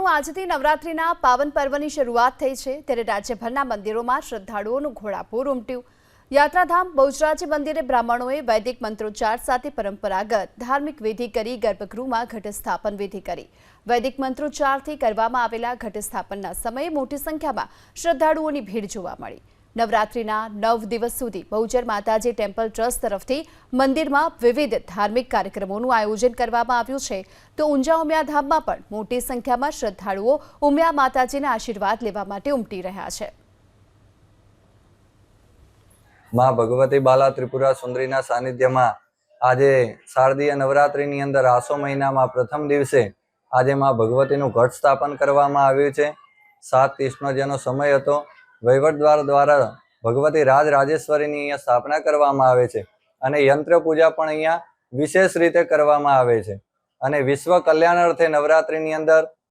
આજથી નવરાત્રિના પાવન પર્વની શરૂઆત થઈ છે ત્યારે રાજ્યભરના મંદિરોમાં શ્રદ્ધાળુઓનું ઘોડાપૂર ઉમટ્યું। યાત્રાધામ બહુચરાજી મંદિરે બ્રાહ્મણોએ વૈદિક મંત્રોચ્ચાર સાથે પરંપરાગત ધાર્મિક વિધિ કરી ગર્ભગૃહમાં ઘટસ્થાપન વિધિ કરી। વૈદિક મંત્રોચ્ચારથી કરવામાં આવેલા ઘટસ્થાપનના સમયે મોટી સંખ્યામાં શ્રદ્ધાળુઓની ભીડ જોવા મળી। નવરાત્રિના 9 દિવસ સુધી બહુચર માતાજી ટેમ્પલ ટ્રસ્ટ તરફથી મંદિરમાં વિવિધ ધાર્મિક કાર્યક્રમોનું આયોજન કરવામાં આવ્યું છે તો ઊંઝા ઉમિયાધામમાં પણ મોટી સંખ્યામાં શ્રદ્ધાળુઓ ઉમિયા માતાજીના આશીર્વાદ લેવા માટે ઉમટી રહ્યા છે। माँ भगवती बाला त्रिपुरा सुंदरीना सानिध्यमां आजे शारदीय नवरात्रिनी अंदर आसो महीनामां प्रथम दिवसे आजे माँ भगवतीनुं घट स्थापन करवामां आव्युं छे। 7:30 जेनो समय हतो। वहीवटद्वार द्वारा भगवती राजराजेश्वरीनी अहींया स्थापना करवामां आवे छे अने यंत्र पूजा पण अहींया विशेष रीते करवामां आवे छे। अने विश्व कल्याणार्थे नवरात्रिनी अंदर